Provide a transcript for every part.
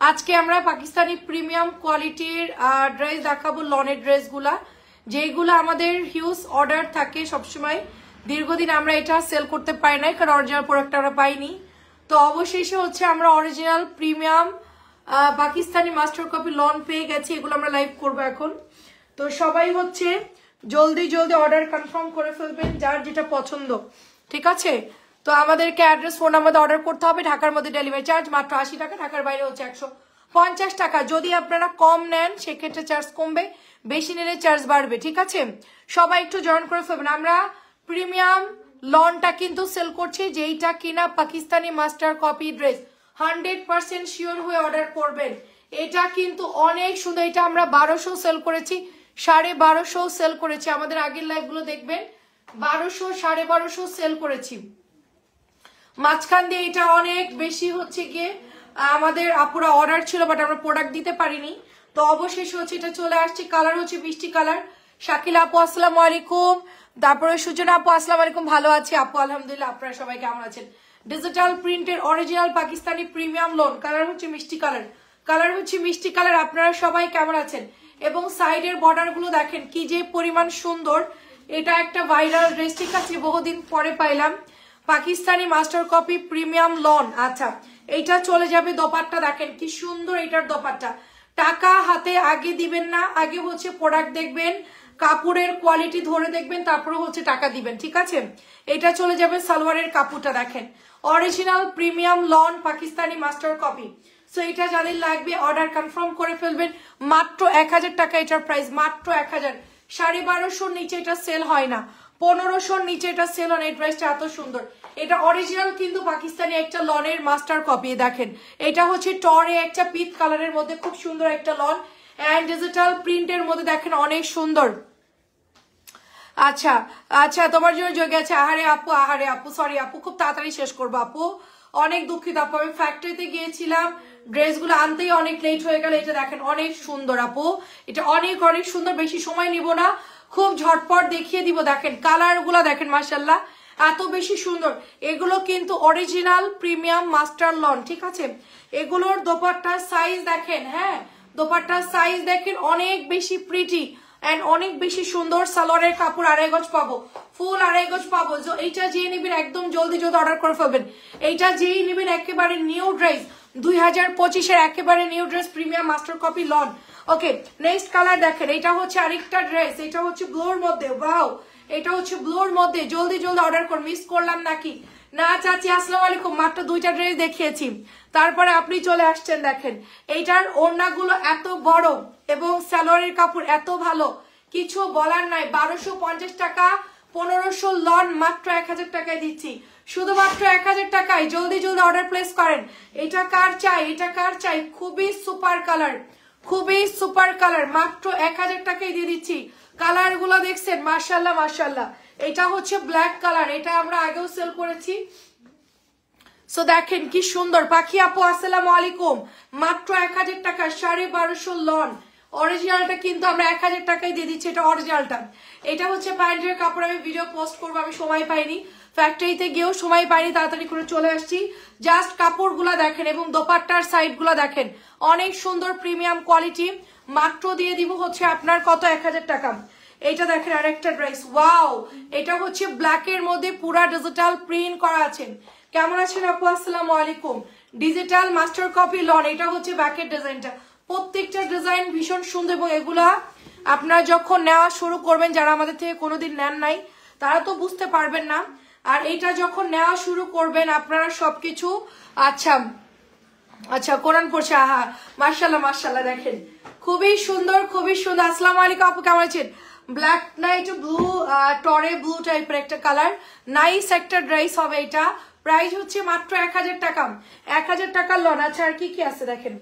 আজকে আমরা পাকিস্তানি প্রিমিয়াম কোয়ালিটির ড্রেস দেখাবো, লনের ড্রেসগুলা যেগুলো আমাদের হিউজ অর্ডার থাকে সবসময়। দীর্ঘদিন আমরা এটা সেল করতে পারি না কারণ অরিজিনাল প্রোডাক্ট আমরা পাইনি। তো অবশেষে হচ্ছে আমরা original premium Pakistani master copy lawn পেয়ে গেছি, এগুলো আমরা লাইভ করবো এখন। তো সবাই হচ্ছে জলদি জলদি অর্ডার কনফার্ম করে ফেলবেন যার যেটা পছন্দ, ঠিক আছে? তো আমাদেরকে অ্যাড্রেস ফোন নাম্বার অর্ডার করতে হবে। ঢাকার মধ্যে ডেলিভারি চার্জ মাত্র 80 টাকা, ঢাকার বাইরে হচ্ছে 150 টাকা। যদি আপনারা কম নেন সেক্ষেত্রে চার্জ কমবে, বেশি নিলে চার্জ বাড়বে, ঠিক আছে? সবাই একটু জয়েন করে ফেলবেন। আমরা প্রিমিয়াম লনটা কিন্তু সেল করছি, যেইটা কিনা Pakistani master copy dress 100% sure হয়ে অর্ডার করবেন। এটা কিন্তু অনেক সুন্দর, এটা আমরা 1200 সেল করেছি, 1250 সেল করেছি। আমাদের আগের লাইভগুলো দেখবেন, 1200 1250 সেল করেছি। মাঝখান দিয়ে এটা অনেক বেশি হচ্ছে গিয়ে আমাদের আপুরা অর্ডার ছিল, বাট আমরা প্রোডাক্ট দিতে পারিনি। তো অবশেষে হচ্ছে এটা চলে আসছে। কালার হচ্ছে মিষ্টি কালার। শাকিলা আপু আসসালামু আলাইকুম, তারপরে সুজনা আপু আসসালামু আলাইকুম। ভালো আছি আপু, আলহামদুলিল্লাহ। আপনারা সবাই কেমন আছেন? ডিজিটাল প্রিন্টের original Pakistani premium loan, colour হচ্ছে মিষ্টি কালার, কালার হচ্ছে মিষ্টি কালার। আপনারা সবাই কেমন আছেন? এবং সাইডের বর্ডার গুলো দেখেন কি যে পরিমাণ সুন্দর। এটা একটা ভাইরাল ড্রেস, ঠিক আছে? বহুদিন পরে পাইলাম Pakistani master copy premium lawn. আচ্ছা, এইটা চলে যাবে। দোপাট্টা দেখেন কি সুন্দর, এটার দোপাট্টা। টাকা হাতে আগে দিবেন না, আগে হচ্ছে প্রোডাক্ট দেখবেন, কাপড়ের কোয়ালিটি ধরে দেখবেন, তারপরে হচ্ছে টাকা দিবেন, ঠিক আছে? এটা চলে যাবে। সালোয়ারের কাপড়টা দেখেন, original premium lawn Pakistani master copy. So এটা যাদের লাগবে অর্ডার কনফার্ম করে ফেলবেন। মাত্র 1000 টাকা এটার প্রাইস, মাত্র 1000। 1250 নিচে এটা সেল হয় না, 1500 নিচে এটা সেল হয়। এই ড্রেসটা এত সুন্দর, এটা অরিজিনাল কিন্তু পাকিস্তানি একটা লনের মাস্টার কপি। দেখেন এটা হচ্ছে টরে একটা পিচ কালারের মধ্যে, খুব সুন্দর একটা লন এন্ড ডিজিটাল প্রিন্টের মধ্যে দেখেন অনেক সুন্দর। আচ্ছা আচ্ছা, তোমার জন্য যোগ আছে। আহারে আপু, সরি আপু, খুব তাড়াতাড়ি শেষ করবো আপু, অনেক দুঃখিত আপু। আমি ফ্যাক্টরিতে গিয়েছিলাম, ড্রেসগুলো আনতেই অনেক লেট হয়ে গেল। এটা দেখেন অনেক সুন্দর আপু, এটা অনেক অনেক সুন্দর। বেশি সময় নিব না, খুব ঝটপট দেখিয়ে দিব। দেখেন কালার গুলা দেখেন, মাশাল্লাহ এত বেশি সুন্দর। এগুলো কিন্তু অরিজিনাল প্রিমিয়াম মাস্টার লন, ঠিক আছে? এগুলোর দোপাট্টার সাইজ দেখেন, হ্যাঁ দোপাট্টার সাইজ দেখেন, অনেক বেশি প্রিটি এন্ড অনেক বেশি সুন্দর। সালোয়ারের কাপড় 2.5 গজ পাবো, ফুল 2.5 গজ পাবো। এইটা যেই নিবেন একদম জলদি জলদি অর্ডার করে ফেলবেন। এইটা যেই নিবেন একেবারে নিউ ড্রেস, 2025-এর একেবারে new dress premium master copy lawn. Okay, next colour দেখেন, এটা হচ্ছে আরেকটা ড্রেস, এটা হচ্ছে ব্লুর মধ্যে। ওয়াও, এটা হচ্ছে ব্লুর মধ্যে। জলদি জলদি অর্ডার কর, মিস করলাম নাকি? না চাচি আসসালামু আলাইকুম, মাত্র 2টা ড্রেস দেখিয়েছি, তারপরে আপনি চলে আসছেন। দেখেন এইটার ওড়নাগুলো এত বড় এবং সালোয়ারের কাপড় এত ভালো, কিছু বলার নাই। 1250 টাকা, 1500 লন, মাত্র 1000 টাকায় দিচ্ছি, শুধুমাত্র 1000 টাকায়। জলদি জলদি অর্ডার প্লেস করেন। এটা কার চাই, এটা কার চাই? খুবই সুপার কালার, খুবই সুপার কালার, মাত্র 1000 টাকায় দিয়ে দিচ্ছি। কালার গুলো দেখছেন, মাশাল্লাহ মাশাল্লাহ। এটা হচ্ছে ব্ল্যাক কালার, এটা আমরা আগেও সেল করেছি। সো দেখেন কি সুন্দর। পাখি আপু আসসালামু আলাইকুম, মাত্র 1000 টাকা, 1250 লন। অরিজিনালটা কিন্তু আমরা 1000 টাকায় দিয়ে দিচ্ছি, এটা অরিজিনালটা। এটা হচ্ছে প্যান্টের কাপড়। আমি ভিডিও পোস্ট করবো, আমি সময় পাইনি, ফ্যাক্টরিতে গিয়েও সময় পাইনি, তাড়াতাড়ি করে চলে আসছি। জাস্ট কাপড়গুলা দেখেন এবং দোপাট্টার সাইড গুলা দেখেন, অনেক সুন্দর প্রিমিয়াম কোয়ালিটি। মাত্র দিয়ে দিব হচ্ছে আপনার কত, 1000 টাকা। এইটা দেখেন আরেকটা ড্রেস, ওয়াও, এটা হচ্ছে ব্ল্যাকের মধ্যে পুরা ডিজিটাল প্রিন্ট করা আছে। কেমন আছেন আপু? আসসালামু আলাইকুম। ডিজিটাল মাস্টার কপি লন, এটা হচ্ছে ব্যাকের ডিজাইনটা। প্রত্যেকটা ডিজাইন ভীষণ সুন্দর এবং এগুলা আপনারা যখন নেওয়া শুরু করবেন, যারা আমাদের থেকে কোনোদিন নেন নাই তারা তো বুঝতে পারবেন না। আর এটা যখন নেওয়া শুরু করবেন আপনারা সবকিছু। আচ্ছা আচ্ছা, কোরআন পড়ছে, আহা মাশাল্লাহ মাশাল্লাহ, দেখেন খুবই সুন্দর, খুবই সুন্দর। আসসালামু আলাইকুম আপু, কেমন আছেন? ব্ল্যাক না একটু ব্লু, টরে ব্লু টাইপের একটা কালার, নাইস একটা ড্রেস হবে এটা। প্রাইস হচ্ছে মাত্র 1000 টাকা, 1000 টাকার লন। আচ্ছা আর কি কি আছে দেখেন,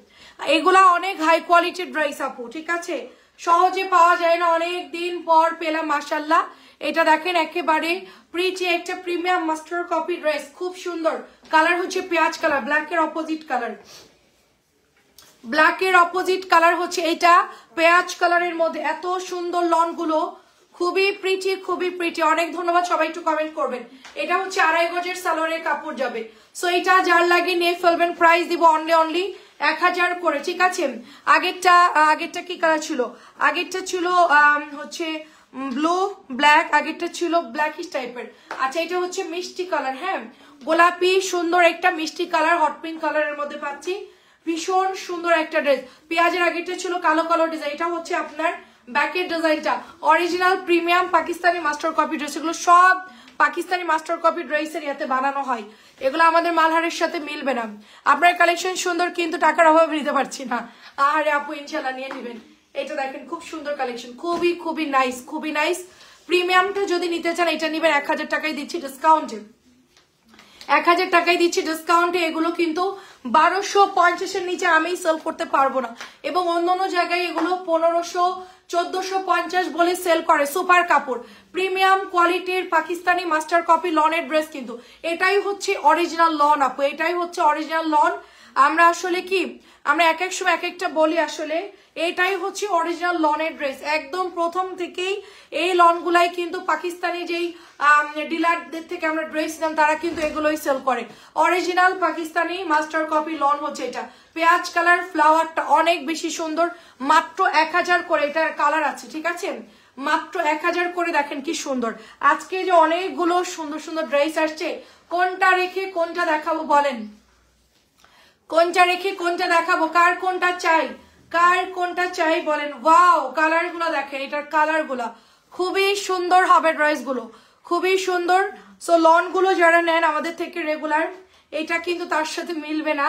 এগুলা অনেক হাই কোয়ালিটির ড্রেস আপু, ঠিক আছে? সহজে পাওয়া যায় না, অনেক দিন পর পেলাম, মাশাল্লাহ। এটা দেখেন একেবারে প্রিটি একটা প্রিমিয়াম মাস্টার কপি ড্রেস, খুব সুন্দর। কালার হচ্ছে পেঁয়াজ কালার, ব্ল্যাকের অপোজিট কালার, ব্ল্যাকের অপোজিট কালার হচ্ছে এটা পেঁয়াজ কালারের মধ্যে। এত সুন্দর লন গুলো, খুবই প্রিটি, খুবই প্রিটি। অনেক ধন্যবাদ, সবাই একটু কমেন্ট করবেন। এটা হচ্ছে 2.5 গজের সালোয়ারের কাপড় যাবে। সো এটা যার লাগে নিয়ে ফেলবেন। প্রাইস দিব অনলি 1000 করে, ঠিক আছে। আগেরটা কি কালার ছিল? আগেরটা ছিল হচ্ছে ব্লু ব্ল্যাক, আগেরটা ছিল ব্ল্যাকিশ টাইপের। আচ্ছা এটা হচ্ছে মিষ্টি কালার, হ্যাঁ গোলাপি সুন্দর একটা মিষ্টি কালার, হট পিঙ্ক কালারের মধ্যে পাচ্ছি, ভীষণ সুন্দর একটা ড্রেস। পেঁয়াজের আগেরটা ছিল কালো কালো ডিজাইন, এটা হচ্ছে আপনার ব্যাকের ডিজাইনটা। Original premium Pakistani master copy dress, এগুলো সব পাকিস্তানি মাস্টার কপি ড্রেসের ইয়াতে বানানো হয়, এগুলো আমাদের মালহারের সাথে মিলবে না। আপনার কালেকশন সুন্দর কিন্তু টাকার অভাবে নিতে পারছি না। আরে আপু ইনশাল্লাহ নিয়ে নেবেন। এটা দেখেন খুব সুন্দর কালেকশন, খুবই নাইস, খুবই নাইস। প্রিমিয়ামটা যদি নিতে চান এটা নিবেন 1000 টাকায় দিচ্ছি ডিসকাউন্টে, 1000 টাকায় দিচ্ছি ডিসকাউন্টে। এগুলো কিন্তু 1250-এর নিচে আমি সেল করতে পারবো না, এবং অন্যান্য জায়গায় এগুলো 1500 1450 বলে সেল করে। সুপার কাপড়, প্রিমিয়াম কোয়ালিটির পাকিস্তানি মাস্টার কপি লনের ড্রেস, কিন্তু এটাই হচ্ছে অরিজিনাল লন আপু, এটাই হচ্ছে অরিজিনাল লন। আমরা আসলে কি আমরা এক এক সময় এক একটা বলি, আসলে এটাই হচ্ছে অরিজিনাল লনের ড্রেস। একদম প্রথম থেকেই এই লনগুলাই কিন্তু পাকিস্তানি যেই ডিলারদের থেকে আমরা ড্রেস নিলাম তারা কিন্তু এগুলোই সেল করে। Original Pakistani master copy lawn হচ্ছে এটা। পেঁয়াজ কালার ফ্লাওয়ারটা অনেক বেশি সুন্দর, মাত্র 1000 করে এটার কালার আছে, ঠিক আছে মাত্র 1000 করে। দেখেন কি সুন্দর, আজকে যে অনেকগুলো সুন্দর সুন্দর ড্রেস আসছে, কোনটা রেখে কোনটা দেখাবো বলেন, কোনটা রেখে কোনটা দেখাবো, কার কোনটা চাই বলেন। ওয়াও কালার গুলো দেখেন, এটার কালার গুলা খুবই সুন্দর হবে, ড্রেস গুলো খুবই সুন্দর। সো লন গুলো যারা নেন আমাদের থেকে রেগুলার, এটা কিন্তু তার সাথে মিলবে না,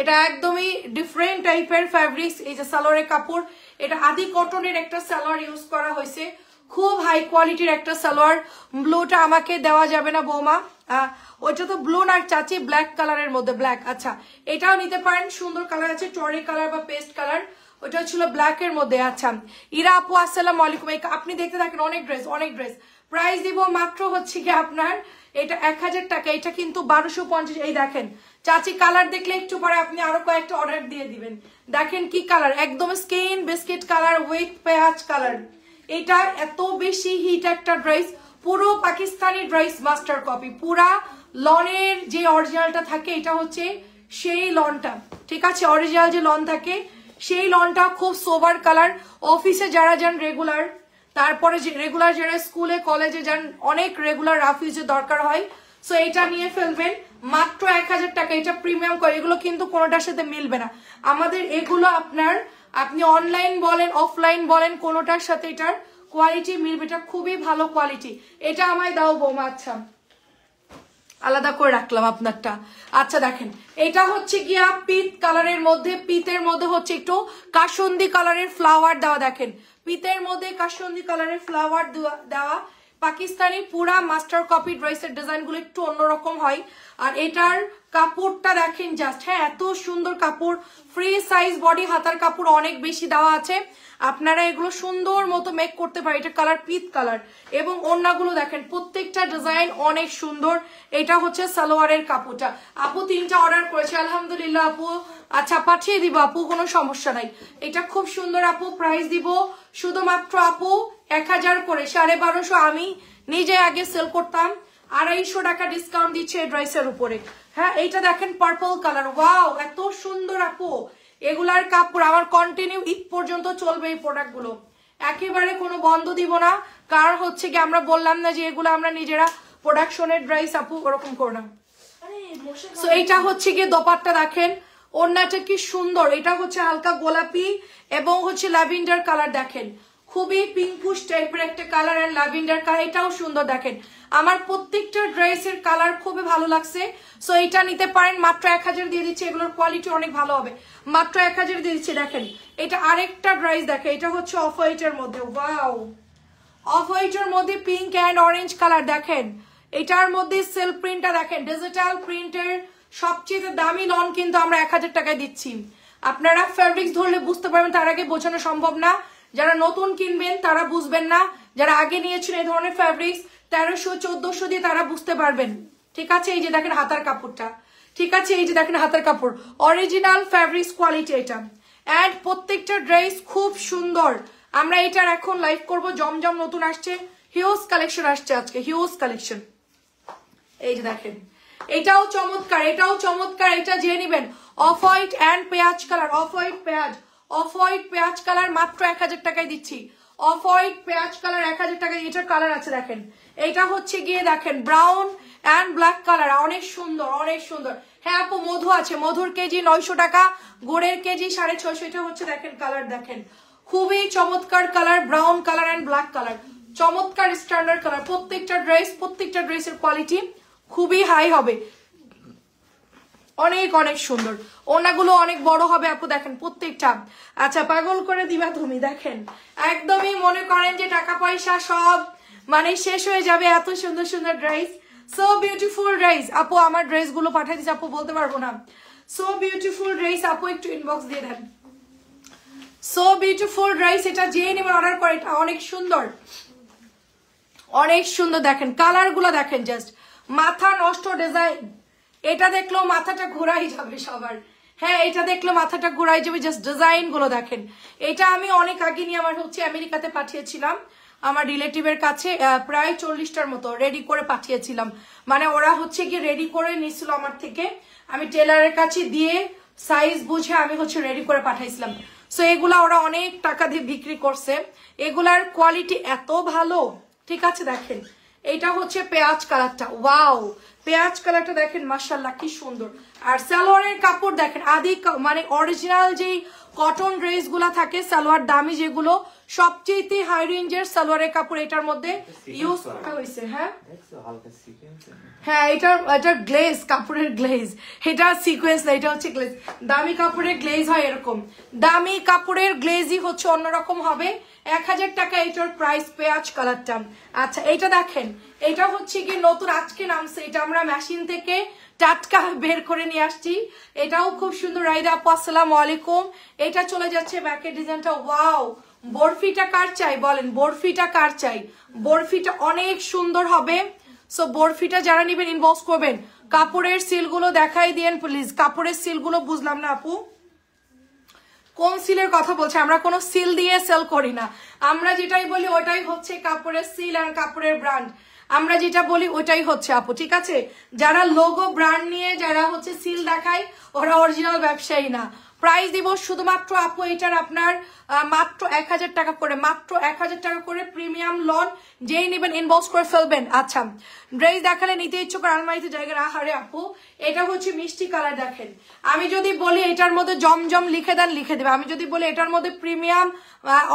এটা একদমই ডিফারেন্ট টাইপের ফ্যাব্রিক্স। এই যে সালোয়ারের কাপড়, এটা আদি কটনের একটা সালোয়ার ইউজ করা হয়েছে, খুব হাই কোয়ালিটির একটা সালোয়ার। ব্লুটা আমাকে দেওয়া যাবে না বৌমা, ওইটা তো ব্লু না চাচি, ব্ল্যাক কালারের মধ্যে ব্ল্যাক। আচ্ছা এটাও নিতে পারেন, সুন্দর কালার আছে, টরি কালার বা পেস্ট কালার, ওইটা ছিল ব্ল্যাক এর মধ্যে। আচ্ছা ইরা আপু আসসালামু আলাইকুম, আপনি দেখতে থাকেন, অনেক ড্রেস। প্রাইস দিব মাত্র হচ্ছে কি আপনার এটা 1000 টাকা, এটা কিন্তু 1250। এই দেখেন চাচি কালার দেখলে একটু পরে আপনি আরো কয়েকটা অর্ডার দিয়ে দিবেন। দেখেন কি কালার, একদম স্কিন বিস্কিট কালার উইথ পেঁয়াজ কালার। এটা এত বেশি হিট একটা ড্রেস, পুরো পাকিস্তানি ড্রেস মাস্টার কপি, পুরা লনের যে অরিজিনালটা থাকে এটা হচ্ছে সেই লনটা, ঠিক আছে অরিজিনাল যে লন থাকে সেই লনটা, খুব সোবার কালার। অফিসে যারা যান রেগুলার, তারপরে যে রেগুলার যারা স্কুলে কলেজে যান, অনেক রেগুলার রাফ ইউজের দরকার হয়, সো এটা নিয়ে ফেলবেন মাত্র 1000 টাকা। এটা প্রিমিয়াম করে, এগুলো কিন্তু কোনোটার সাথে মিলবে না আমাদের এগুলো। আপনি অনলাইন বলেন অফলাইন বলেন কোনোটার সাথে এটার কোয়ালিটি মিলবে, এটা খুবই ভালো কোয়ালিটি। এটা আমায় দাও বৌমা, আচ্ছা আলাদা করে রাখলাম আপনারটা। আচ্ছা দেখেন এটা হচ্ছে গিয়া পিত কালারের মধ্যে, পিতের মধ্যে হচ্ছে একটু কাসুন্দি কালারের ফ্লাওয়ার দেওয়া, দেখেন পিতের মধ্যে কাসুন্দি কালারের ফ্লাওয়ার দেওয়া। পাকিস্তানি পুরা মাস্টার কপি ড্রেসের ডিজাইন গুলো একটু অন্যরকম হয়। আর এটার কাপড়টা দেখেন জাস্ট, হ্যাঁ এত সুন্দর কাপড়, ফ্রি সাইজ বডি, হাতার কাপড় অনেক বেশি দেওয়া আছে, আপনারা এগুলো সুন্দর মতো মেক করতে পারেন। এটা কালার পিত কালার, এবং ওড়নাগুলো দেখেন প্রত্যেকটা ডিজাইন অনেক সুন্দর। এটা হচ্ছে সালোয়ারের কাপড়টা। আপু 3টা অর্ডার করেছে আলহামদুলিল্লাহ আপু, আচ্ছা পাঠিয়ে দিব আপু, কোনো সমস্যা নাই। এটা খুব সুন্দর আপু, প্রাইস দিব শুধুমাত্র আপু 1000 করে, 1250। আমি নিজে আগে সেল করতাম 250 টাকা ডিসকাউন্ট দিচ্ছে এই ড্রেসের উপরে। হ্যাঁ এইটা দেখেন পার্পল কালার, ওয়াও এত সুন্দর আপু। এগুলার কাপড় আমার কন্টিনিউ ঈদ পর্যন্ত চলবে এই প্রোডাক্ট গুলো, একেবারে কোনো বন্ধ দিব না, কারণ হচ্ছে কি আমরা বললাম না যে এগুলো আমরা নিজেরা প্রোডাকশনের ড্রেস আপু, ওরকম করো না। সো এইটা হচ্ছে গিয়ে দোপাট্টা দেখেন, ওড়নাটা কি সুন্দর, এটা হচ্ছে হালকা গোলাপি এবং হচ্ছে ল্যাভেন্ডার কালার, দেখেন খুবই পিঙ্কুশ টাইপের একটা কালার, আর ল্যাভেন্ডার কালার, এটাও সুন্দর। দেখেন আমার প্রত্যেকটা ড্রেসের কালার খুবই ভালো লাগছে, সো এটা নিতে পারেন মাত্র 1000 দিয়ে দিচ্ছি। এগুলোর কোয়ালিটি অনেক ভালো হবে, মাত্র 1000 দিয়ে দিচ্ছি। দেখেন এটা আরেকটা ড্রেস, দেখেন এটা হচ্ছে অফ হোয়াইটের মধ্যে, ওয়াও অফ হোয়াইটের মধ্যে পিঙ্ক অ্যান্ড অরেঞ্জ কালার। দেখেন এটার মধ্যে সেলফ প্রিন্টটা দেখেন, ডিজিটাল প্রিন্টের সবচেয়ে দামি লন কিন্তু আমরা 1000 টাকায় দিচ্ছি। আপনারা ফ্যাব্রিক্স ধরলে বুঝতে পারবেন, তার আগে বোঝানো সম্ভব না। যারা নতুন কিনবেন তারা বুঝবেন না, যারা আগে নিয়েছেন এই ধরনের ফ্যাব্রিক্স 1300-1400 দিয়ে তারা বুঝতে পারবেন, ঠিক আছে। এই যে দেখেন হাতার কাপড়টা, ঠিক আছে, এই যে দেখেন হাতার কাপড়, অরিজিনাল ফ্যাব্রিক্স কোয়ালিটি এটা। অ্যান্ড প্রত্যেকটা ড্রেস খুব সুন্দর। আমরা এটার এখন লাইভ করব, জমজম নতুন আসছে, হিউজ কালেকশন আসছে আজকে, হিউজ কালেকশন। এই যে দেখেন এটাও চমৎকার, এটাও চমৎকার, এটা যে নিবেন অফ হোয়াইট অ্যান্ড পেঁয়াজ কালার, অফ হোয়াইট পেঁয়াজ, অফ হোয়াইট পেঁয়াজ কালার মাত্র 1000 টাকায় দিচ্ছি। অফ হোয়াইট পেঁয়াজ কালার 1000 টাকায়। এটার কালার আছে দেখেন, এটা হচ্ছে গিয়ে দেখেন ব্রাউন অ্যান্ড ব্ল্যাক কালার, অনেক সুন্দর অনেক সুন্দর। হ্যাঁ আপু মধু আছে, মধুর কেজি 900 টাকা, গুড়ের কেজি 650। এটা হচ্ছে দেখেন কালার দেখেন, খুবই চমৎকার colour, brown colour and black colour, চমৎকার স্ট্যান্ডার্ড কালার। প্রত্যেকটা ড্রেসের কোয়ালিটি খুবই হাই হবে, অনেক অনেক সুন্দর। ওনাগুলো অনেক বড় হবে আপু দেখেন প্রত্যেকটা। আচ্ছা পাগল করে দিবা তুমি, দেখেন একদমই মনে করেন যে টাকা পয়সা সব মানে শেষ হয়ে যাবে, এত সুন্দর সুন্দর ড্রেস, সো বিউটিফুল ড্রেস। আপু আমার ড্রেসগুলো পাঠিয়ে দিচ্ছে, আপু বলতে পারবো না। সো বিউটিফুল ড্রেস, আপু একটু ইনবক্স দিয়ে দেন। সো বিউটিফুল ড্রেস, এটা যে নেবেন অর্ডার করে, এটা অনেক সুন্দর অনেক সুন্দর। দেখেন কালার গুলো দেখেন, জাস্ট মাথা নষ্ট ডিজাইন। এটা দেখলেও মাথাটা ঘুরাই যাবে সবার। হ্যাঁ এটা দেখলে মাথাটা ঘুরাই যাবে, জাস্ট ডিজাইন গুলো দেখেন। এটা আমি অনেক আগে নিয়ে আমার হচ্ছে আমেরিকাতে পাঠিয়েছিলাম, আমার রিলেটিভের কাছে প্রায় 40টার মতো রেডি করে পাঠিয়েছিলাম। মানে ওরা হচ্ছে গিয়ে রেডি করে নিয়েছিল আমার থেকে, আমি টেলারের কাছে দিয়ে সাইজ বুঝে আমি হচ্ছে রেডি করে পাঠাইছিলাম। সো এগুলা ওরা অনেক টাকা দিয়ে বিক্রি করছে, এগুলার কোয়ালিটি এত ভালো। ঠিক আছে দেখেন এটা হচ্ছে পেঁয়াজ কালারটা, ওয়াও পেঁয়াজ কালারটা দেখেন মাশাআল্লাহ কি সুন্দর। আর সালোয়ারের কাপড় দেখেন আদি মানে অরিজিনাল যেই কটন ড্রেস গুলা থাকে সালোয়ার দামি যেগুলো, সবচেয়ে হাই রেঞ্জের সালোয়ারের কাপড় এটার মধ্যে ইউজ করা হয়েছে। হ্যাঁ হ্যাঁ এটা গ্লেজ, কাপড়ের গ্লেজ, এটা সিকোয়েন্স না, এটা হচ্ছে গ্লেজ। দামি কাপড়ের গ্লেজ হয় এরকম, দামি কাপড়ের গ্লেজই হচ্ছে অন্যরকম হবে। 1000 টাকা এটার প্রাইস, পেঁয়াজ কালারটা। আচ্ছা এটা দেখেন, এটা হচ্ছে কি নতুন আজকে নামছে, এটা আমরা মেশিন থেকে টাটকা বের করে নিয়ে আসছি, এটাও খুব সুন্দর। রাইদা আপু আসসালামু আলাইকুম। এটা চলে যাচ্ছে ব্যাকের ডিজাইনটা, ওয়াও বরফিটা কার চাই বলেন, বরফিটা কার চাই, বরফিটা অনেক সুন্দর হবে। সো বরফিটা যারা নিবেন ইনবক্স করবেন। কাপড়ের সিলগুলো দেখাই দিয়েন প্লিজ, কাপড়ের সিলগুলো বুঝলাম না আপু কোন সিলের কথা বলছে, আমরা কোনো সিল দিয়ে সেল করি না, আমরা যেটাই বলি ওটাই হচ্ছে কাপড়ের সিল আর কাপড়ের ব্র্যান্ড, আমরা যেটা বলি ওটাই হচ্ছে আপু। ঠিক আছে, যারা লোগো ব্র্যান্ড নিয়ে যারা হচ্ছে সিল দেখায় ওরা অরিজিনাল ব্যবসায়ী না। প্রাইস দিব শুধুমাত্র আপু এটার আপনার মাত্র 1000 টাকা করে, মাত্র 1000 টাকা করে প্রিমিয়াম লন, যেই নেবেন ইনবক্স করে ফেলবেন। আচ্ছা ড্রেস দেখালে নিতে ইচ্ছুক আলমারিতে জায়গা না হারে আপু, এটা হচ্ছে মিষ্টি কালার দেখেন। আমি যদি বলি এটার মধ্যে জমজম লিখে দেন লিখে দিবে, আমি যদি বলি এটার মধ্যে প্রিমিয়াম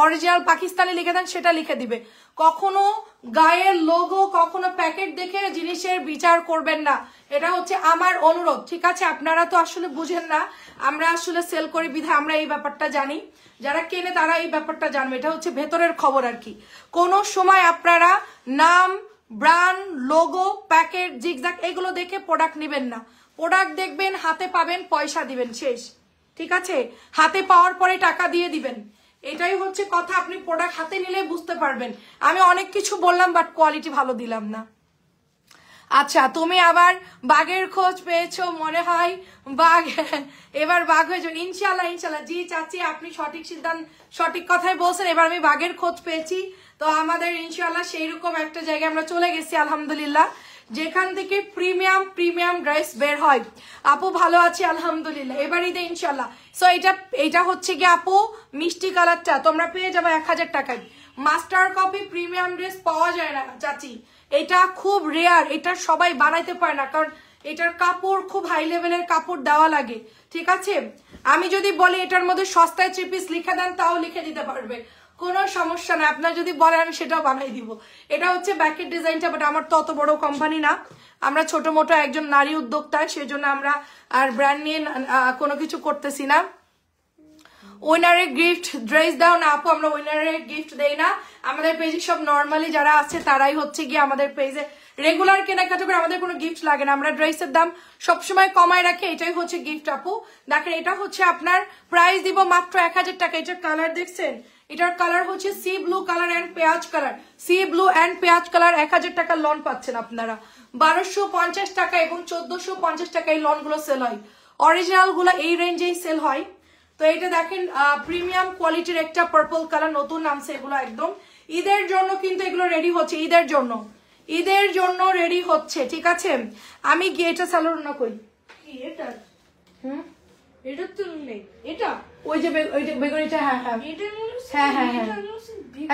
অরিজিনাল পাকিস্তানি লিখে দেন সেটা লিখে দিবে। কখনো গায়ের লোগো কখনো প্যাকেট দেখে জিনিসের বিচার করবেন না, এটা হচ্ছে আমার অনুরোধ। ঠিক আছে, আপনারা তো আসলে বুঝেন না, আমরা আসলে সেল করি বিধায় আমরা এই ব্যাপারটা জানি, যারা কেনে তারা এই ব্যাপারটা জানবে, এটা হচ্ছে ভেতরের খবর আর কি। কোন সময় আপনারা নাম ব্র্যান্ড লোগো প্যাকেট জিগজ্যাগ এগুলো দেখে প্রোডাক্ট নেবেন না, প্রোডাক্ট দেখবেন হাতে পাবেন পয়সা দিবেন শেষ। ঠিক আছে, হাতে পাওয়ার পরে টাকা দিয়ে দিবেন, এটাই হচ্ছে কথা। আপনি প্রোডাক্ট হাতে নিলে বুঝতে পারবেন। আমি অনেক কিছু বললাম বাট কোয়ালিটি ভালো দিলাম না। আচ্ছা তুমি আবার বাঘের খোঁজ পেয়েছো মনে হয়, বাঘ এবার বাঘ হয়েছে ইনশাল্লাহ ইনশাল্লাহ। জি চাচি আপনি সঠিক সিদ্ধান্ত সঠিক কথাই বলছেন, এবার আমি বাঘের খোঁজ পেয়েছি, তো আমাদের ইনশাল্লাহ সেইরকম একটা জায়গায় আমরা চলে গেছি আলহামদুলিল্লাহ, যেখান থেকে প্রিমিয়াম প্রিমিয়াম ড্রেস বের হয়। আপু ভালো আছি আলহামদুলিল্লাহ, এবার ঈদে ইনশাল্লাহ। সো এটা হচ্ছে কি আপু মিষ্টি কালারটা তোমরা পেয়ে যাবে 1000 টাকায়। মাস্টার কপি প্রিমিয়াম ড্রেস পাওয়া যায় না চাচি, এটা খুব রেয়ার, এটা সবাই বানাইতে পারে না, কারণ এটার কাপড় খুব হাই লেভেলের কাপড় দেওয়া লাগে। ঠিক আছে, আমি যদি বলি এটার মধ্যে সস্তায় 3 পিস লিখে দেন তাও লিখে দিতে পারবে, কোনো সমস্যা না, আপনার যদি বলেন আমি সেটাও বানাই দিব। এটা হচ্ছে ব্যাকের ডিজাইনটা, বাট আমার তো অত বড় কোম্পানি না, আমরা ছোট মোটো একজন নারী উদ্যোক্তা, সেজন্য আমরা আর ব্র্যান্ড নিয়ে কোনো কিছু করতেছি না। উইনারে গিফট ড্রেস দাও না আপু, আমরা উইনারে গিফট দেই না, আমাদের পেজে সব নর্মালি যারা আছে তারাই হচ্ছে গিয়ে আমাদের পেজে রেগুলার কেনাকাটা করে, আমাদের কোনো গিফট লাগে না, আমরা ড্রেসের দাম সবসময় কমায় রাখি, এটাই হচ্ছে গিফট আপু। দেখেন এটা হচ্ছে আপনার প্রাইস দিব মাত্র 1000 টাকা। এটার কালার দেখছেন, এটার কালার হচ্ছে সি ব্লু কালার এন্ড পেঁয়াজ কালার, সি ব্লু এন্ড পেঁয়াজ কালার। 1000 টাকা লন পাচ্ছেন আপনারা, 1250 টাকা এবং 1450 টাকা এই লন গুলো সেল হয়, অরিজিনাল গুলো এই রেঞ্জেই সেল হয়। তো এটা দেখেন প্রিমিয়াম কোয়ালিটির একটা পার্পল কালার নতুন নামছে, এগুলো একদম ঈদের জন্য কিন্তু এগুলো রেডি হচ্ছে, ঈদের জন্য ঈদের জন্য রেডি হচ্ছে। ঠিক আছে, আমি গিয়ে এটা সালোয়ার না কই কি এটা এটা তো নেই, এটা ওই যে বেগুনিটা, হ্যাঁ হ্যাঁ এটা হ্যাঁ হ্যাঁ হ্যাঁ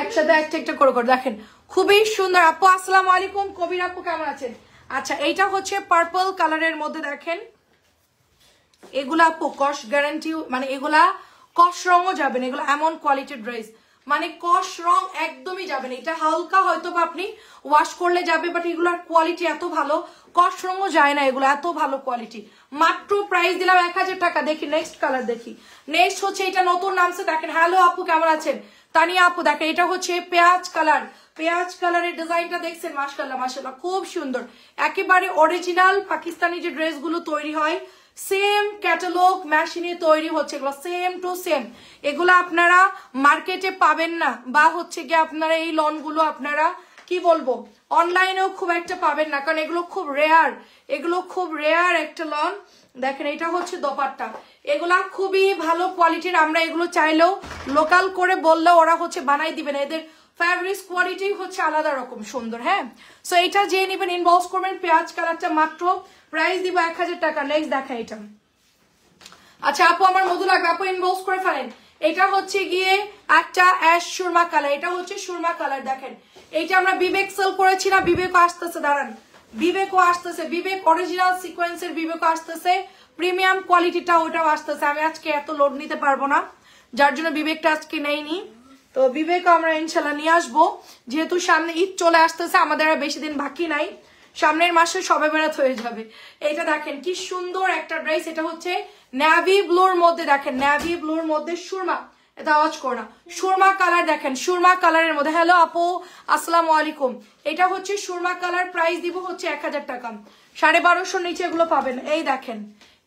একসাথে একটা করে করে দেখেন, খুবই সুন্দর। আপু আসসালামু আলাইকুম, কবির আপু কেমন আছেন? আচ্ছা এইটা হচ্ছে পার্পল কালারের মধ্যে দেখেন, এগুলা আপু কস গ্যারান্টি, মানে এগুলা কস রঙও যাবে না, এগুলো এমন কোয়ালিটির ড্রেস, মানে কস রং একদমই যাবে না। এটা হালকা হয়তো বা আপনি ওয়াশ করলে যাবে, বাট এগুলার কোয়ালিটি এত ভালো, কস রঙও যায় না, এগুলো এত ভালো কোয়ালিটি। মাত্র প্রাইস দিলাম 1000 টাকা। দেখি নেক্সট কালার, দেখি নেক্সট হচ্ছে এটা নতুন নামছে দেখেন। হ্যালো আপু কেমন আছেন? তানিয়া আপু দেখেন, এটা হচ্ছে পেঁয়াজ কালার, পেঁয়াজ কালারের ডিজাইনটা দেখছেন, মাশাআল্লাহ মাশাআল্লাহ খুব সুন্দর, একেবারে অরিজিনাল পাকিস্তানি যে ড্রেসগুলো তৈরি হয় সেম ক্যাটালগ মেশিনে তৈরি হচ্ছে, এগুলো সেম টু সেম, এগুলো আপনারা মার্কেটে পাবেন না, বা হচ্ছে গিয়ে আপনারা এই লনগুলো আপনারা কি বলবো অনলাইনেও খুব একটা পাবেন না, কারণ এগুলো খুব রেয়ার, এগুলো খুব রেয়ার একটা লন। দেখেন এটা হচ্ছে দোপাট্টা, এগুলা খুবই ভালো কোয়ালিটির, আমরা এগুলো চাইলেও লোকাল করে বললেও ওরা হচ্ছে বানাই দিবে না, এদের ফ্যাব্রিক্স কোয়ালিটি হচ্ছে আলাদা রকম সুন্দর। হ্যাঁ, সো এটা যে নেবেন ইনবক্স করবেন, পেঁয়াজ কালারটা মাত্র প্রাইস দিব 1000 টাকা। নেক্সট দেখা এটা। আচ্ছা আপু আমার মধু লাগবে, আপু ইনবক্স করে ফেলেন। এটা হচ্ছে গিয়ে একটা অ্যাশ সুরমা কালার, এটা হচ্ছে সুরমা কালার। দেখেন এইটা আমরা বিবেক সেল করেছি না, বিবেকও আসতেছে, দাঁড়ান বিবেকও আসতেছে, বিবেক অরিজিনাল সিকোয়েন্সের বিবেকও আসতেছে, প্রিমিয়াম কোয়ালিটিটা ওটাও আসতেছে। আমি আজকে এত লোড নিতে পারবো না, যার জন্য বিবেকটা আজকে নেইনি, তো বিবেক আমরা ইনশাল্লাহ নিয়ে আসবো, যেহেতু সামনে ঈদ চলে আসতেছে, আমাদের আর বেশি দিন বাকি নাই, সামনের মাসে সবে বেড়াত হয়ে যাবে। এইটা দেখেন কি সুন্দর একটা ড্রেস, এটা হচ্ছে ন্যাভি ব্লুর মধ্যে, দেখেন ন্যাভি ব্লুর মধ্যে সুরমা, এটা আওয়াজ করো না, সুরমা কালার দেখেন, সুরমা কালারের মধ্যে। হ্যালো আপু আসসালামু আলাইকুম, এটা হচ্ছে সুরমা কালার, প্রাইস দিব হচ্ছে 1000 টাকা, 1250 নিচে এগুলো পাবেন। এই দেখেন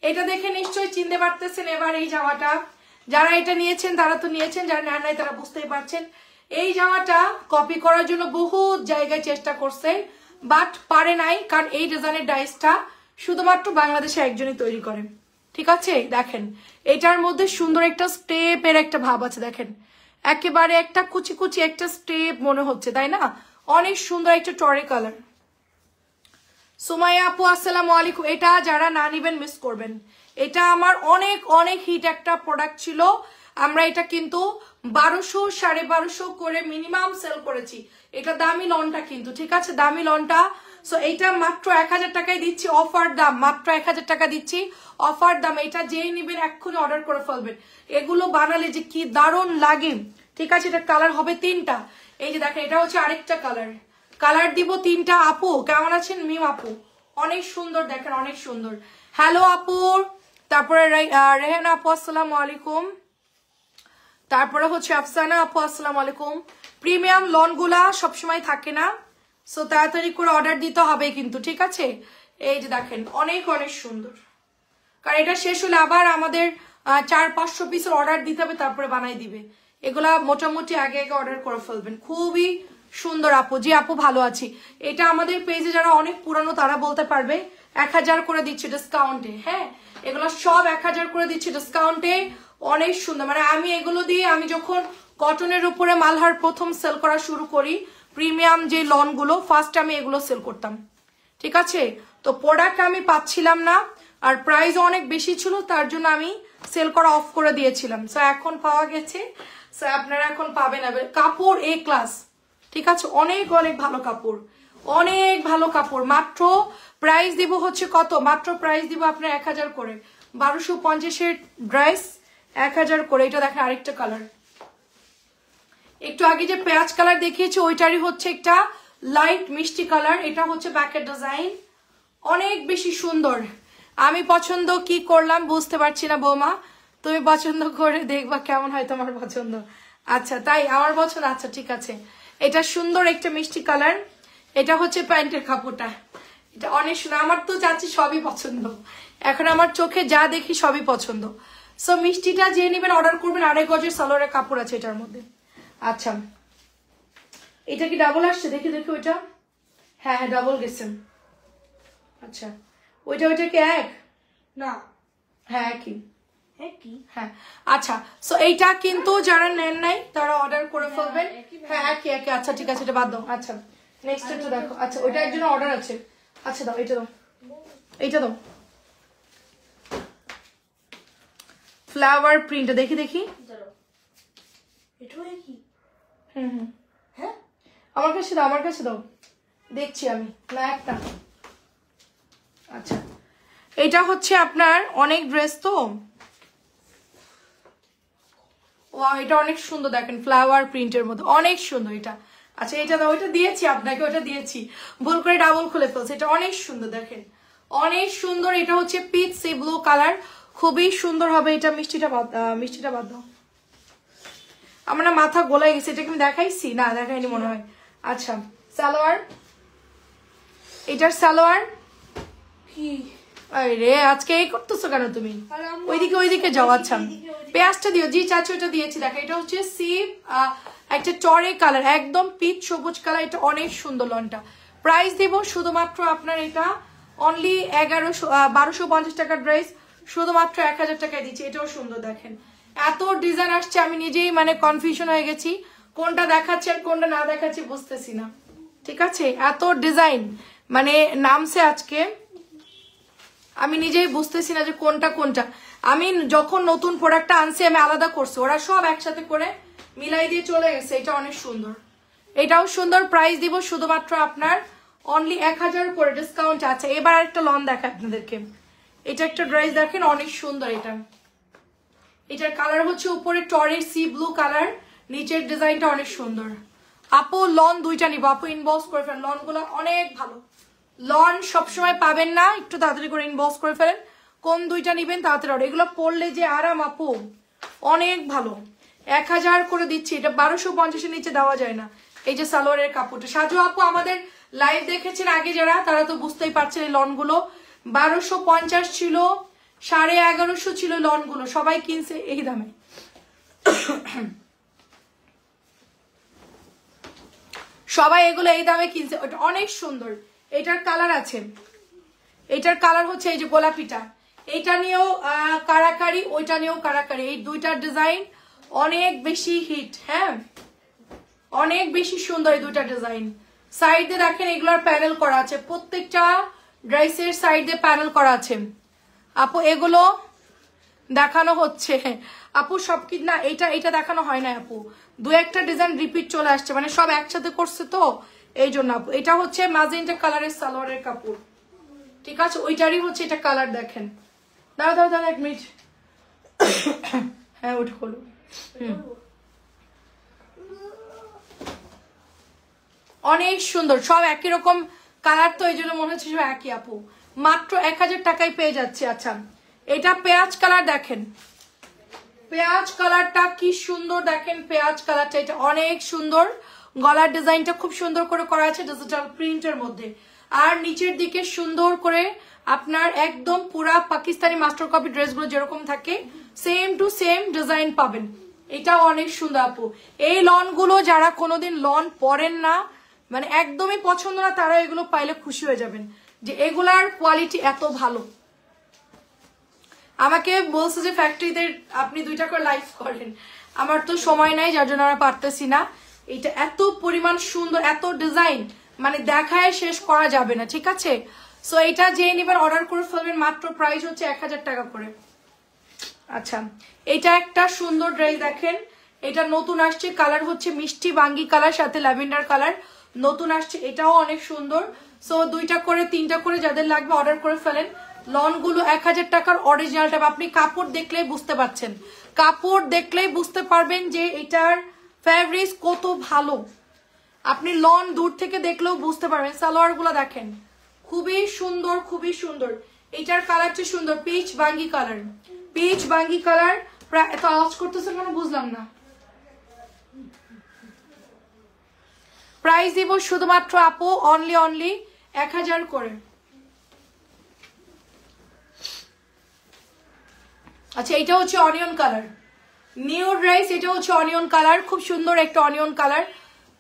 এটা দেখে নিশ্চয়ই চিনতে পারতেছেন এবার এই জামাটা, যারা এটা নিয়েছেন তারা তো নিয়েছেন, যারা নেন নাই তারা বুঝতেই পারছেন। এই জামাটা কপি করার জন্য বহু জায়গায় চেষ্টা করছে, বাট পারে নাই, কারণ এই ডিজাইনের ডাইসটা শুধুমাত্র বাংলাদেশে একজনই তৈরি করে, ঠিক আছে? দেখেন এটার মধ্যে সুন্দর একটা স্টেপের একটা ভাব আছে, দেখেন একেবারে একটা কুচি কুচি একটা স্টেপ মনে হচ্ছে, তাই না? অনেক সুন্দর একটা টরে কালার। সুমাইয়া আপু আসসালামু আলাইকুম, এটা যারা না নিবেন মিস করবেন, এটা আমার অনেক অনেক হিট একটা প্রোডাক্ট ছিল, আমরা এটা কিন্তু 1200 1250 করে মিনিমাম সেল করেছি, এটা দামি লনটা কিন্তু, ঠিক আছে দামি লনটা। সো এইটা মাত্র 1000 টাকায় দিচ্ছি, অফার দাম, মাত্র 1000 টাকা দিচ্ছি অফার দাম। এটা যেই নিবেন এক্ষুনি অর্ডার করে ফেলবেন, এগুলো বানালে যে কি দারুণ লাগে, ঠিক আছে? এটা কালার হবে 3টা, এই যে দেখেন এটা হচ্ছে আরেকটা কালার, কালার দিব 3টা। আপু কেমন আছেন? মিম আপু অনেক সুন্দর, দেখেন অনেক সুন্দর। হ্যালো আপু, তারপরে রেহানা আপু আসসালামু আলাইকুম, তারপরে হচ্ছে আফসানা আপু আসসালামু আলাইকুম। প্রিমিয়াম লনগুলা সবসময় থাকে না, সো তাড়াতাড়ি করে অর্ডার দিতে হবে কিন্তু, ঠিক আছে? এই যে দেখেন অনেক অনেক সুন্দর, কারণ এটা শেষ হলে আবার আমাদের 400-500 পিসের অর্ডার দিতে হবে, তারপরে বানাই দিবে, এগুলা মোটামুটি আগে আগে অর্ডার করে ফেলবেন। খুবই সুন্দর আপু, জি আপু ভালো আছি। এটা আমাদের পেজে যারা অনেক পুরানো তারা বলতে পারবে, 1000 করে দিচ্ছে ডিসকাউন্টে। হ্যাঁ, এগুলো সব 1000 করে দিচ্ছে ডিসকাউন্টে, অনেক সুন্দর। মানে আমি এগুলো দিয়ে, আমি যখন কটনের উপরে মালহার প্রথম সেল করা শুরু করি, প্রিমিয়াম যে লনগুলো, ফার্স্ট আমি এগুলো সেল করতাম, ঠিক আছে? তো প্রোডাক্ট আমি পাচ্ছিলাম না, আর প্রাইস অনেক বেশি ছিল, তার জন্য আমি সেল করা অফ করে দিয়েছিলাম। সো এখন পাওয়া গেছে, সো আপনারা এখন পাবেন। কাপড় এ ক্লাস, ঠিক আছে? অনেক অনেক ভালো কাপড়, অনেক ভালো কাপড়। মাত্র প্রাইস দিব হচ্ছে কত, মাত্র প্রাইস দিব আপনার 1000 করে, 1250-এর ড্রেস 1000 করে। এটা দেখেন আরেকটা কালার, একটু আগে যে পেঁয়াজ কালার দেখিয়েছি ওইটারই হচ্ছে একটা লাইট মিষ্টি কালার, এটা হচ্ছে ব্যাকের ডিজাইন, অনেক বেশি সুন্দর। আমি পছন্দ কি করলাম বুঝতে পারছি না বৌমা, তুমি পছন্দ করে দেখবা কেমন হয় তোমার পছন্দ। আচ্ছা তাই আমার পছন্দ, আচ্ছা ঠিক আছে। এটা সুন্দর একটা মিষ্টি কালার, এটা হচ্ছে প্যান্টের কাপড়টা, এটা অনেক সুন্দর। আমার তো চাচ্ছি সবই পছন্দ, এখন আমার চোখে যা দেখি সবই পছন্দ। সো মিষ্টিটা যে নেবেন অর্ডার করবেন, 2.5 গজের সালোয়ারের কাপড় আছে এটার মধ্যে। আচ্ছা এটা কি ডাবল আসছে? দেখি দেখি ওইটা, হ্যাঁ হ্যাঁ ডাবল গেছেন। আচ্ছা ওইটা কি এক না? হ্যাঁ একই, একই, হ্যাঁ। আচ্ছা সো এইটা কিন্তু যারা নেন নাই তারা অর্ডার করে ফেলবেন। হ্যাঁ একই একই, আচ্ছা ঠিক আছে এটা বাদ দাও। আচ্ছা নেক্সট একটু দেখো, আচ্ছা ওইটা একজন অর্ডার আছে, আচ্ছা দাও এইটা দাও, এইটা দাও। ফ্লাওয়ার প্রিন্ট দেখি দেখি। দাঁড়াও, এটাও একই। হুম হ্যাঁ, আমার কাছে দাও, আমার কাছে দাও, দেখছি আমি না একটা। আচ্ছা, এটা হচ্ছে আপনার অনেক ড্রেস তো। ওয়াও, এটা অনেক সুন্দর দেখেন, ফ্লাওয়ার প্রিন্টের মধ্যে অনেক সুন্দর এটা। আচ্ছা এটা দাও, ওইটা দিয়েছি আপনাকে, ওটা দিয়েছি, ভুল করে ডাবল খুলে ফেলছে। এটা অনেক সুন্দর দেখেন, অনেক সুন্দর। এটা হচ্ছে পিচ সি ব্লু কালার, খুবই সুন্দর হবে এটা। মিষ্টিটা বাদ দাও, আমার না মাথা গোলাই গেছে। এটা কি আমি দেখাইছি? না দেখাইনি মনে হয়। আচ্ছা, সালোয়ার, এটার সালোয়ার কি আরে আজকে এই করতেছো কেন তুমি? আরে আম্মু, ওইদিকে যাও। আচ্ছা, পেঁয়াজটা দিও, জি চাচু এটা দিয়েছি। দেখো এটা হচ্ছে সি একটা চরে কালার, একদম পিচ সবুজ কালার। এটা অনেক সুন্দর লনটা। প্রাইস দেব শুধুমাত্র আপনার এটা অনলি 1250 টাকার ড্রেস, শুধুমাত্র 1000 টাকায় দিচ্ছি। এটাও সুন্দর দেখেন, এত ডিজাইন আসছে আমি নিজেই মানে কনফিউশন হয়ে গেছি, কোনটা দেখাচ্ছি আর কোনটা না দেখাচ্ছি বুঝতেছি না। ঠিক আছে, এত ডিজাইন মানে নামছে আজকে, আমি নিজেই বুঝতেছি না যে কোনটা কোনটা। আমি যখন নতুন প্রোডাক্টটা আনছি আমি আলাদা করছি, ওরা সব একসাথে করে মিলাই দিয়ে চলে গেছে। এটা অনেক সুন্দর, এটাও সুন্দর। প্রাইস দিব শুধুমাত্র আপনার অনলি 1000 করে, ডিসকাউন্ট আছে। এবার একটা লন দেখায় আপনাদেরকে। এটা একটা ড্রেস দেখেন, অনেক সুন্দর এটা। এটার কালার হচ্ছে উপরে টরের সি ব্লু কালার, নিচের ডিজাইনটা অনেক সুন্দর। আপু লন দুইটা নিব, আপু ইনবক্স করে ফেলেন, লন গুলো অনেক ভালো। লন সবসময় পাবেন না, একটু তাড়াতাড়ি করে ইনবক্স করে ফেলেন কোন দুইটা নিবেন তাড়াতাড়ি। এগুলো পরলে যে আরাম আপু, অনেক ভালো। 1000 করে দিচ্ছি, এটা 1250-এর নিচে দেওয়া যায় না। এই যে সালোয়ারের কাপড়টা। সাজু আপু আমাদের লাইভ দেখেছেন আগে যারা, তারা তো বুঝতেই পারছেন এই লন গুলো 1250 ছিল, 1150 ছিল লন গুলো, সবাই কিনছে এই দামে। সবাই এগুলো এই দামে কিনছে, ওটা অনেক সুন্দর। এটার কালার আছে, এটার কালার হচ্ছে এই যে গোলাপিটা, এটা নিয়েও কারাকারি, ওইটা নিয়েও কারাকারি। এই দুইটার ডিজাইন অনেক বেশি হিট, হ্যাঁ অনেক বেশি সুন্দর এই দুইটা ডিজাইন। সাইডে দেখেন এগুলোর প্যানেল করা আছে, প্রত্যেকটা ড্রেসের সাইডে প্যানেল করা আছে। আপু এগুলো দেখানো হচ্ছে আপু সব কি না, এটা দেখানো হয় না আপু, দু একটা ডিজাইন রিপিট চলে আসছে, মানে সব একসাথে করছে তো এই জন্য আপু। এটা হচ্ছে ম্যাজেন্টা কালারের সালোয়ারের কাপড়, ঠিক আছে, ওইটারই হচ্ছে এটা কালার দেখেন। দাঁড়া 1 মিনিট, হ্যাঁ ওটা হলো। অনেক সুন্দর, সব একই রকম কালার তো এই জন্য মনে হচ্ছে সব একই আপু। মাত্র 1000 টাকায় পেয়ে যাচ্ছে। আচ্ছা এটা পেঁয়াজ কালার দেখেন, পেঁয়াজ কালারটা কি সুন্দর দেখেন, পেঁয়াজ কালারটা এটা অনেক সুন্দর। গলার ডিজাইনটা খুব সুন্দর করে করা আছে ডিজিটাল প্রিন্টের মধ্যে, আর নিচের দিকে সুন্দর করে আপনার একদম পুরা পাকিস্তানি মাস্টার কপি ড্রেসগুলো যেরকম থাকে সেম টু সেম ডিজাইন পাবেন। এটাও অনেক সুন্দর আপু। এই লন গুলো যারা কোনোদিন লন পরেন না, মানে একদমই পছন্দ না, তারা এগুলো পাইলে খুশি হয়ে যাবেন যে এগুলার কোয়ালিটি এত ভালো। আমাকে বলছে যে ফ্যাক্টরিতে আপনি 2টা করে লাইভ করেন, আমার তো সময় নাই যার জন্য আমরা পারতেছি না। এটা এত পরিমাণ সুন্দর, এত ডিজাইন মানে দেখায় শেষ করা যাবে না, ঠিক আছে। সো এটা যে নেবেন অর্ডার করে ফেলবেন, মাত্র প্রাইস হচ্ছে 1000 টাকা করে। আচ্ছা এটা একটা সুন্দর ড্রেস দেখেন, এটা নতুন আসছে, কালার হচ্ছে মিষ্টি বাঙ্গি কালার সাথে ল্যাভেন্ডার কালার, নতুন আসছে, এটাও অনেক সুন্দর। সো 2টা করে 3টা করে যাদের লাগবে অর্ডার করে ফেলেন। লন গুলো 1000 টাকার অরিজিনালটা, আপনি কাপড় দেখলেই বুঝতে পারছেন, কাপড় দেখলেই বুঝতে পারবেন যে এটার ফ্যাব্রিক্স কত ভালো। আপনি লন দূর থেকে দেখলেও বুঝতে পারবেন। সালোয়ার গুলো দেখেন খুবই সুন্দর, খুবই সুন্দর। এটার কালারটা সুন্দর, পিচ বাঙ্গি কালার, পিচ বাঙ্গি কালার। প্রায় এত আওয়াজ করতেছে কেন বুঝলাম না। প্রাইস দিব শুধুমাত্র আপু অনলি 1000 করে। আচ্ছা এটা হচ্ছে অনিয়ন কালার, নিউ ড্রেস, এটা হচ্ছে অনিয়ন কালার, খুব সুন্দর একটা অনিয়ন কালার।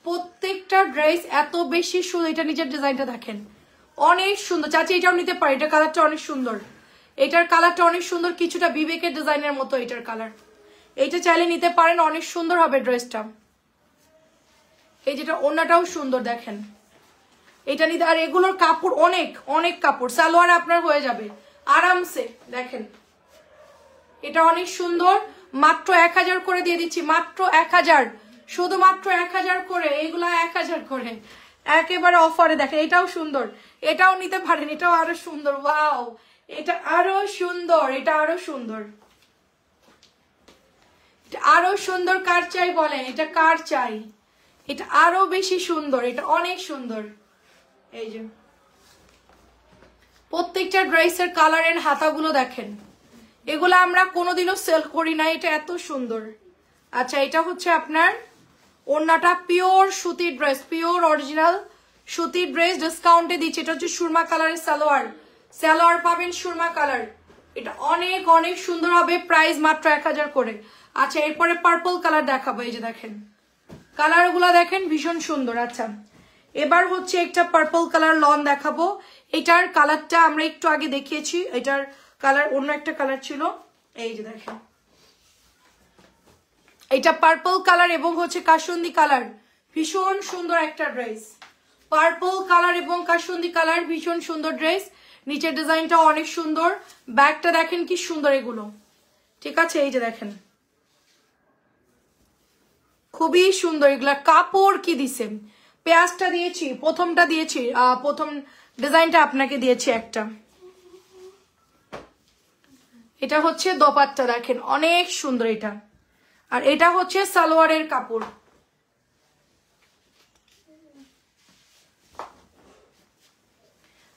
প্রত্যেকটা ড্রেস এত বেশি সুন্দর, এটা নিচের ডিজাইনটা দেখেন অনেক সুন্দর। চাচি এটাও নিতে পারে, এটা কালারটা অনেক সুন্দর, এটার কালারটা অনেক সুন্দর, কিছুটা বিবেকের ডিজাইনের মতো এটার কালার। এইটা চাইলে নিতে পারেন, অনেক সুন্দর হবে ড্রেসটা। এই যেটা ওড়নাটাও সুন্দর দেখেন, এটা নিতে। আর এগুলোর কাপড় অনেক অনেক কাপড়, সালোয়ার আপনার হয়ে যাবে আরামসে। দেখেন এটা অনেক সুন্দর, মাত্র 1000 করে দিয়ে দিচ্ছি, মাত্র 1000, শুধুমাত্র 1000 করে, এগুলা 1000 করে একেবারে অফারে। দেখেন এটাও সুন্দর, এটাও নিতে পারেন, এটাও আরো সুন্দর। ওয়াও, এটা আরো সুন্দর, এটা আরো সুন্দর, এটা আরো সুন্দর। কার চাই বলেন, এটা কার চাই? এটা আরো বেশি সুন্দর, এটা অনেক সুন্দর। এই যে প্রত্যেকটা ড্রেসের কালারের হাতাগুলো দেখেন, এগুলো আমরা কোনোদিনও সেল করি না, এটা এত সুন্দর। আচ্ছা, এটা হচ্ছে আপনার ওড়নাটা, পিওর সুতির ড্রেস, পিওর অরিজিনাল সুতির ড্রেস, ডিসকাউন্টে দিচ্ছি। এটা হচ্ছে সুরমা কালারের সালোয়ার, সালোয়ার পাবেন সুরমা কালার, এটা অনেক অনেক সুন্দর হবে, প্রাইস মাত্র 1000 করে। আচ্ছা, এরপরে পার্পল কালার দেখাবো, এই যে দেখেন কালারগুলো দেখেন ভীষণ সুন্দর। আচ্ছা, এবার হচ্ছে একটা পার্পল কালার লন দেখাবো, এটার কালারটা আমরা একটু আগে দেখিয়েছি, এটার কালার অন্য একটা কালার ছিল, এই যে দেখেন এটা পার্পল কালার এবং হচ্ছে কাসুন্দি কালার, ভীষণ সুন্দর একটা ড্রেস, পার্পল কালার এবং কাসুন্দি কালার, ভীষণ সুন্দর ড্রেস। নিচের ডিজাইনটা অনেক সুন্দর, ব্যাগটা দেখেন কি সুন্দর এগুলো, ঠিক আছে? এই যে দেখেন খুবই সুন্দর, এগুলা কাপড় কি দিছে, পেঁয়াজটা দিয়েছি, প্রথমটা দিয়েছি, প্রথম ডিজাইনটা আপনাকে দিয়েছি একটা। এটা হচ্ছে দোপাট্টা, দেখেন অনেক সুন্দর এটা, আর এটা হচ্ছে সালোয়ারের কাপড়।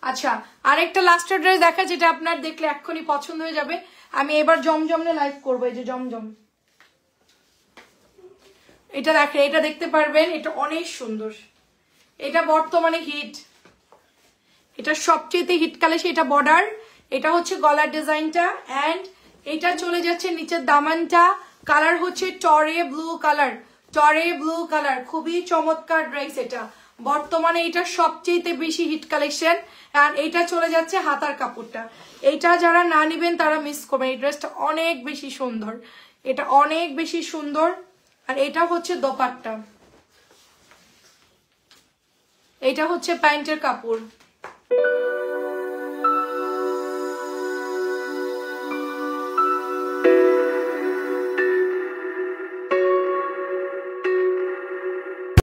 আচ্ছা, আরেকটা লাস্টের ড্রেস দেখা, যেটা আপনার দেখলে এক্ষুনি পছন্দ হয়ে যাবে। আমি এবার জমজমে লাইভ করবো, এই যে জমজম, এটা দেখে, এটা দেখতে পারবেন, এটা অনেক সুন্দর, এটা বর্তমানে হিট, এটা সবচেয়ে হিট কালেকশন। এটা বর্ডার, এটা হচ্ছে গলার ডিজাইনটা, এন্ড এটা চলে যাচ্ছে নিচের দামানটা, কালার হচ্ছে টরে ব্লু কালার, টরে ব্লু কালার, খুবই চমৎকার ড্রেস এটা, বর্তমানে এটা সবচেয়ে বেশি হিট কালেকশন। আর এটা চলে যাচ্ছে হাতার কাপড়টা, এইটা যারা না নিবেন তারা মিস করবেন, এই ড্রেসটা অনেক বেশি সুন্দর, এটা অনেক বেশি সুন্দর। আর এটা হচ্ছে দোপাট্টা, এটা হচ্ছে প্যান্টের কাপড়।